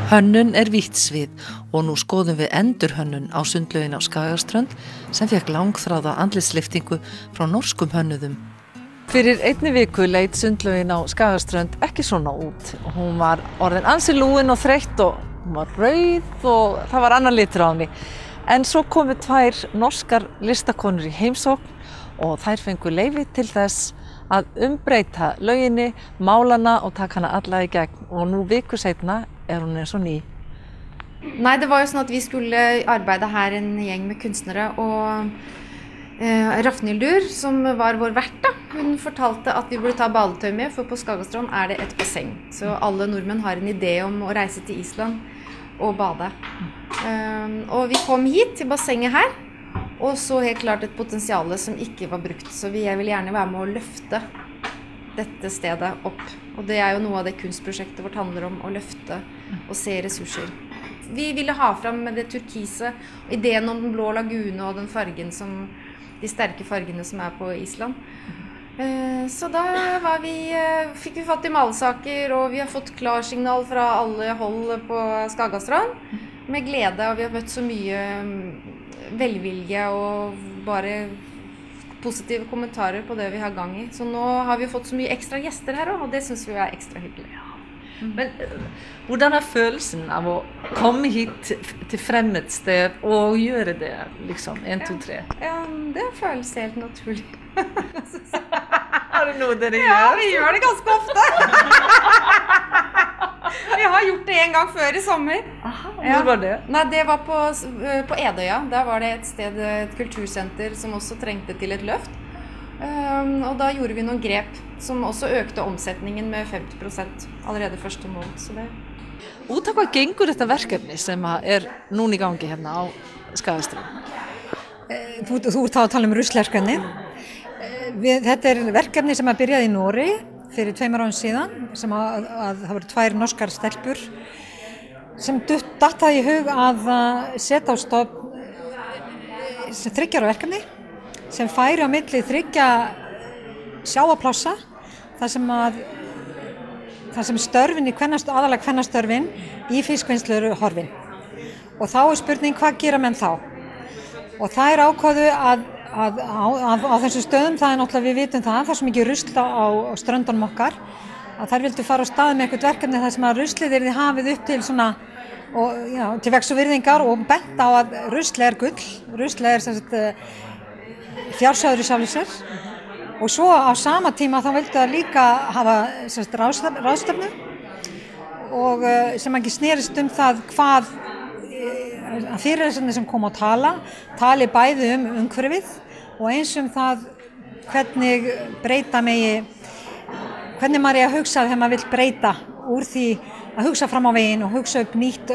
Hönnun vítt svið og nú skoðum við endurhönnun á sundlaugin á Skagaströnd sem fékk langþráða andlitslyftingu frá norskum hönnuðum. Fyrir einni viku leit sundlaugin á Skagaströnd ekki svona út. Hún var orðin ansi lúin og þreytt og hún var rauð og það var annar litur á henni. En svo komu tvær norskar listakonur í heimsókn og þær fengu leyfi til þess að umbreyta lauginni, mála hana og taka hana alla í gegn. Og nú viku seinna hun så ny? Nei, det var jo sånn at vi skulle arbeide her en gjeng med kunstnere, og Rafnildur, som var vår vert da, hun fortalte at vi burde ta badetøy med, for på Skagastrand det et basseng. Så alle nordmenn har en idé om å reise til Island og bade. Og vi kom hit til bassenget her, og så helt klart et potensiale som ikke var brukt. Så jeg vil gjerne være med å løfte dette stedet opp. Og det jo noe av det kunstprosjektet vårt handler om, å løfte og se ressurser. Vi ville ha fram med det turkise, ideen om den blå lagune og den fargen som, de sterke fargene som på Island. Så da fikk vi fatt i malesaker, og vi har fått klarsignal fra alle hold på Skagastrand med glede, og vi har møtt så mye velvilje og bare positive kommentarer på det vi har gang i. Så nå har vi fått så mye ekstra gjester her også, og det synes vi ekstra hyggelig. Men hvordan følelsen av å komme hit til fremmed sted og gjøre det, liksom, 1, 2, 3? Ja, det føles helt naturlig. Har du noe dere gjør? Ja, vi gjør det ganske ofte. Vi har gjort det en gang før i sommer. Aha, hvor var det? Nei, det var på Edøya. Der var det et sted, et kultursenter som også trengte til et løft. Og da gjorde vi noen grep som også økte omsetningen med 50% allerede første måned. Så det. Út af hvað gengur þetta verkefni sem núna í gangi hérna á Skagaströnd? Þú ert þá að tala ruslverkefni. Þetta verkefni sem byrjaði í Noregi fyrir 2 árum síðan, sem það voru 2 norskar stelpur sem dattaði í hug að setja á stofn 3 ára verkefni sem færi á milli 3 sjávarplássa þar sem störfin í aðalega kvennastörfin í fiskvinnslu eru horfin. Og þá spurning hvað gera menn þá? Og þær ákváðu að á þessum stöðum, það náttúrulega við vitum það er svo mikið rusl á ströndunum okkar að þær vildu fara á stað með eitthvað verkefni þar sem að ruslið yrði hafið upp til svona og, já, til vegs og virðingar og bent á að ruslið gull, ruslið sem sagt fjársjóður í sjálfu sér og svo á sama tíma þá vildu það líka hafa sem sagt ráðstefnu og sem ekki snerist það hvað að fyrirlesarnir sem kom að tali bæði umhverfið og eins það hvernig breyta megi, hvernig maður að hugsa þegar maður vill breyta úr því að hugsa fram á veginn og hugsa upp nýtt,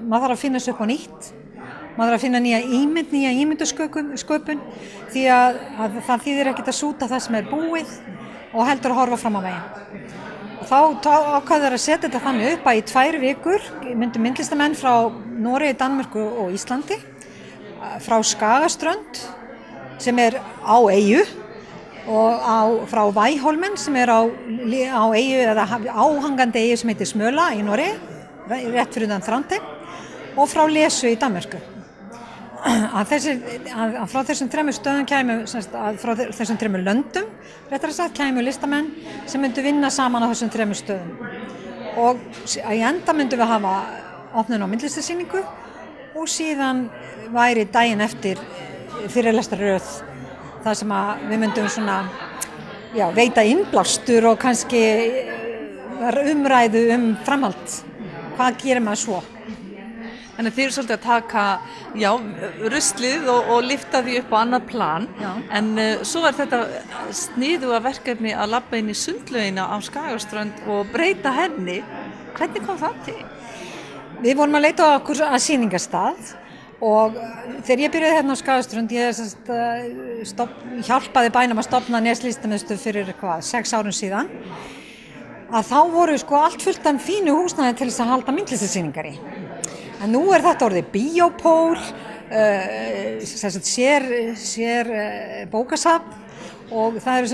maður þarf að finna upp á nýtt, maður þarf að finna nýja ímyndasköpun því að það þýðir ekkert að súta það sem búið og heldur að horfa fram á veginn. Þá ákváðu þeir að setja þetta þannig upp að í 2 vikur myndu myndlistamenn frá Noregi, Danmörku og Íslandi frá Skagaströnd sem á eyju og frá Væholmen sem á eyju eða áhangandi eyju sem heitir Smøla í Noregi, rétt fyrir utan Trondheim og frá Lesu í Danmörku. Að frá þessum 3 stöðum frá þessum 3 löndum réttara sagt kæmu listamenn sem myndu vinna saman á þessum 3 stöðum og í enda myndum við hafa opnun á myndlistarsýningu og síðan væri daginn eftir fyrirlestarröð þar sem að við myndum svona veita innblástur og kannski umræðu framhald hvað gerir maður svo. Þannig að þið svolítið að taka ruslið og lyfta því upp á annað plan. Já. En svo þetta sniðuga verkefni að labba inn í sundlaugina á Skagaströnd og breyta henni. Hvernig kom það til? Við vorum að leita okkur að sýningarstað og þegar ég byrjaði hérna á Skagaströnd, ég hjálpaði bænum að stofna nestlistamiðstöð fyrir 6 árum síðan, að þá voru allt fullt af fínu húsnæði til þess að halda myndlistarsýningar í. En nú þetta orðið bíópól, sér bókasafn og það eru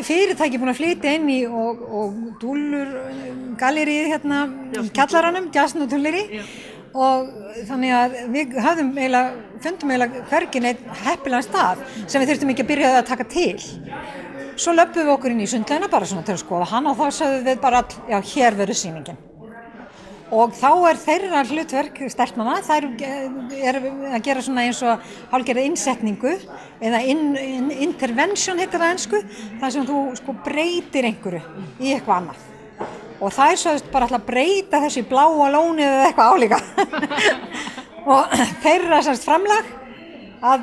fyrirtæki búin að flytja inn í og dúllur gallerið hérna í kjallaranum, Jazzn og Dulleri og þannig að við fundum eiginlega hvergi neitt heppilegan stað sem við þurftum ekki að byrja að taka til. Svo löpum við okkur inn í sundlaugina bara svona til að skoða hann og þá sögðum við bara já, hér verður sýningin. Og þá þeirra hlutverk stelpnanna, þær að gera svona eins og hálfgerða innsetningu eða intervention heitir það á ensku, þar sem þú sko breytir einhverju í eitthvað annað. Og þær sögðust bara alltaf breyta þessu í bláa lónið eða eitthvað álíka. Og þeirra semst framlag að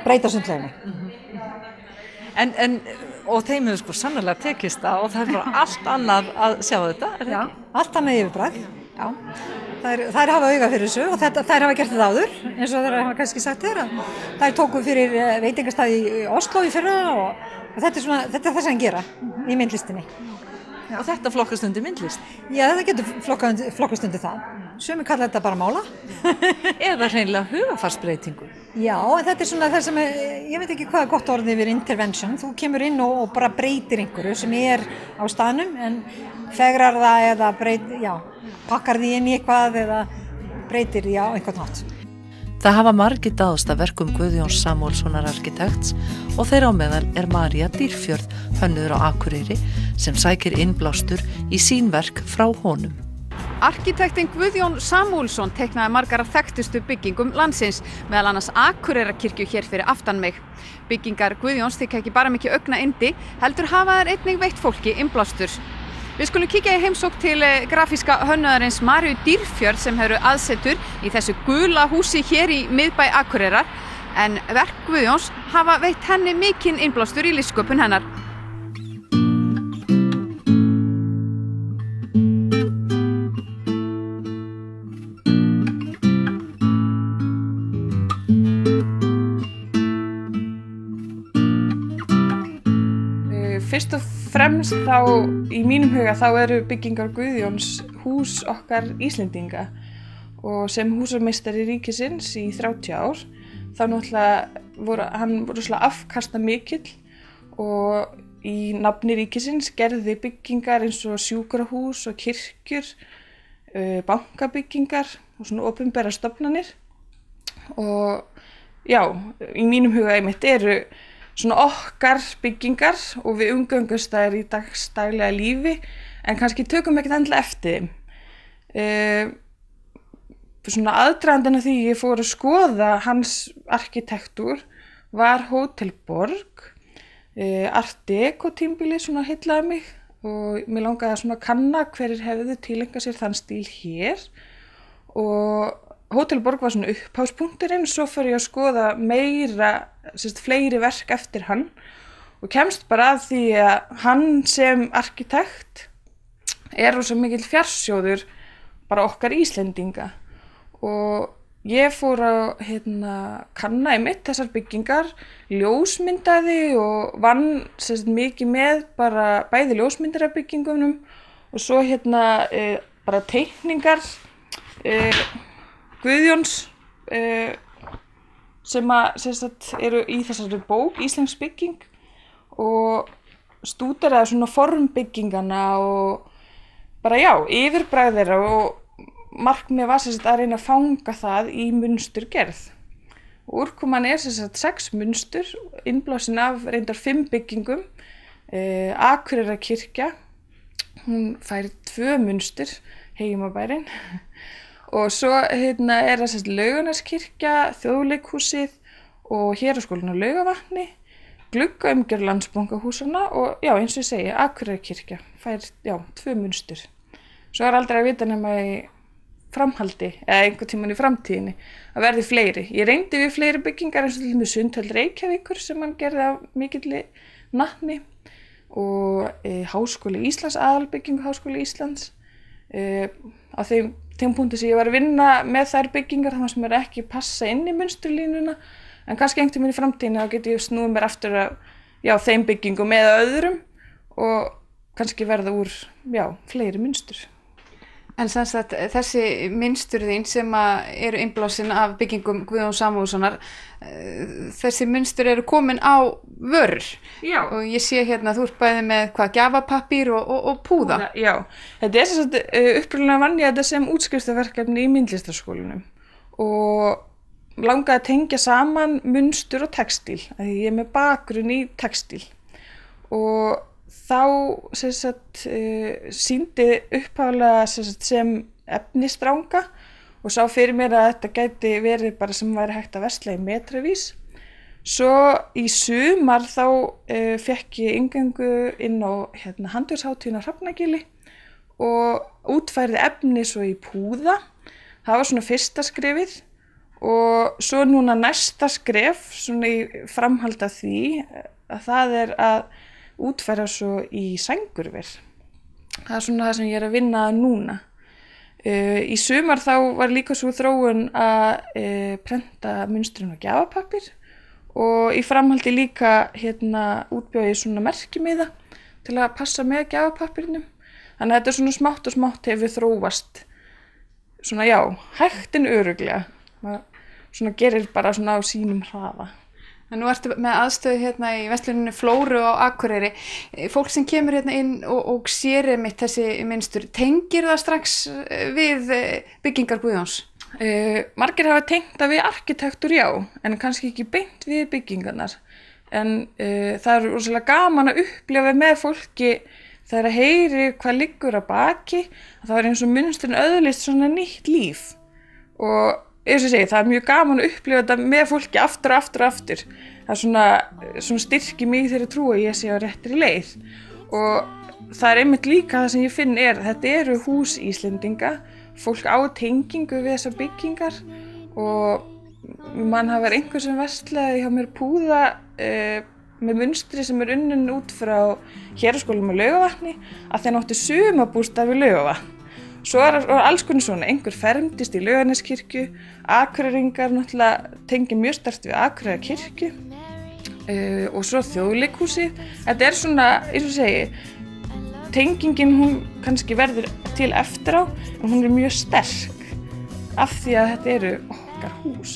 breyta sundlauginni. Og þeim hefur sko sannarlega tekist það og það bara allt annað að sjá þetta, Já, allt annað yfirbragð, já. Þær hafa auga fyrir þessu og þær hafa gert þetta áður, eins og þær hafa kannski sagt þér að þær tóku fyrir veitingastað í Oslo í fyrra og þetta er það sem gera í myndlistinni. Já. Og þetta flokkast undir myndlist? Já, þetta getur flokkast undir það. Sumir kalla þetta bara mála. Eða hreinlega hugarfarsbreytingu. Já, en þetta er svona það sem, ég veit ekki hvað er gott orðið yfir intervention. Þú kemur inn og bara breytir einhverju sem á staðnum en fegrar það eða pakkar því inn í eitthvað eða breytir því á einhvern hátt. Það hafa margir dáðst að verkum Guðjóns Samúelssonar arkitekts og þeirra á meðal María Dýrfjörð, hönnuður á Akureyri, sem sækir innblástur í sín verk frá honum. Arkitektin Guðjón Samúelsson teiknaði margar af þekktustu byggingum landsins, meðal annars Akureyrakirkju hér fyrir aftan mig. Byggingar Guðjóns þykja ekki bara mikið augna yndi, heldur hafa þær einnig veitt fólki innblástur. Við skulum kíkja í heimsókn til grafíska hönnuðarins Maríu Dýrfjörð sem hefur aðsetur í þessu gula húsi hér í miðbæ Akureyrar, en verk Guðjóns hafa veitt henni mikinn innblástur í listsköpun hennar. Fyrst og fremst þá, í mínum huga, þá eru byggingar Guðjóns hús okkar Íslendinga og sem húsameistari ríkisins í 30 ár, þá náttúrulega hann voru afkasta mikill og í nafni ríkisins gerði byggingar eins og sjúkrahús og kirkjur, bankabyggingar og svona opinberar stofnanir og já, í mínum huga einmitt eru svona okkar byggingar og við umgöngumst þær í dagsdaglega lífi en kannski tökum ekkert endilega eftir þeim. Svona aðdragandinn af því ég fór að skoða hans arkitektúr var Hótel Borg, Art Deco tímabili svona heillaði mig og mér langaði að svona kanna hverjir hefðu tileinkað sér þann stíl hér og Hótel Borg var svona upphafspunkturinn, svo fór ég að skoða fleiri verk eftir hann og kemst bara að því að hann sem arkitekt rosa mikill fjarsjóður bara okkar Íslendinga og ég fór að kanna einmitt þessar byggingar, ljósmyndaði og vann mikið með bara bæði ljósmyndir af byggingunum og svo bara teikningar Guðjóns sem eru í þessari bók, Íslensk bygging og stúderaði svona formbyggingana og bara yfirbragð þeirra og markmið var að reyna að fanga það í munsturgerð. Úrkoman 6 munstur, innblásin af reyndar 5 byggingum, Akureyrakirkja, hún fær 2 munstur, heimabærin. Og svo það Laugarneskirkja, Þjóðleikhúsið og Héraðsskólinn á Laugavatni, gluggaumgjörð Landsbankahúsanna og eins og ég segi, Akureyrakirkja fær 2 munstur. Svo aldrei að vita nema í framhaldi eða einhvern tímann í framtíðinni að verði fleiri. Ég reyndi við fleiri byggingar eins og til dæmis Sundhöll Reykjavíkur sem hann gerði af mikilli natni og Háskóli Íslands, aðalbyggingu Háskóli Íslands. Á þeim punkti sem ég var að vinna með þær byggingar þannig sem ekki passa inn í munsturlínuna en kannski einhvern tímann í framtíðinni þá get ég snúið mér aftur að þeim byggingum eða öðrum og kannski verða úr fleiri munstur. En sem sagt, þessi mynstur þín sem eru innblásin af byggingum Guðjóns Samúelssonar, þessi mynstur eru komin á vörur. Já. Og ég sé hérna, þú ert bæði með gjafapappír og púða. Já, þetta sem sagt, upprunalega vann ég þetta sem útskriftarverkefni í myndlistarskólanum og langaði að tengja saman mynstur og textíl, af því ég er með bakgrunn í textíl. Og þá sýndi upphaflega sem efnistranga og sá fyrir mér að þetta gæti verið bara sem væri hægt að versla í metravís. Svo í sumar þá fékk ég inngöngu inn á handverkshátíðina á Hrafnagili og útfærði efni svo í púða. Það var svona fyrsta skrefið og svo núna næsta skref svona í framhald af því að það að útfæra svo í sængurver. Það er svona það sem ég er að vinna núna. Í sumar þá var líka svo þróun að prenta mynstrun og gjafapappír og í framhaldi líka útbjóði svona merkimiða til að passa með gjafapappírnum. Þannig að þetta svona smátt og smátt hefur þróast svona hægt en örugglega. Maður svona gerir bara svona á sínum hraða. En nú ertu með aðstöðu í versluninu Flóru á Akureyri. Fólk sem kemur inn og sér einmitt þessi mynstur, tengir það strax við byggingar Guðjóns? Margir hafa tengt það við arkitektúr, en kannski ekki beint við byggingarnar. En það er rosalega gaman að upplifa með fólki þegar að heyri hvað liggur að baki. Það er eins og mynsturinn öðlist svona nýtt líf. Og eins og segi, það er mjög gaman að upplifa þetta með fólki aftur og aftur og aftur. Það er svona styrkir mig þegar ég trú að ég sé á réttri leið. Og það er einmitt líka það sem ég finn þetta eru hús Íslendinga, fólk á tengingu við þessar byggingar og mann hafa verið einhver sem verslaði hjá mér púða með munstri sem unnin út frá Héraðsskólanum á Laugarvatni að þeir áttu sumarbústað við Laugarvatn. Svo alls konar svona, einhver fermdist í Laugarneskirkju, Akureyringar náttúrulega tengir mjög sterkt við Akureyrarkirkju og svo Þjóðleikhúsið. Þetta er svona, eins og segi, tengingin hún kannski verður til eftir á, en hún er mjög sterk af því að þetta eru okkar hús.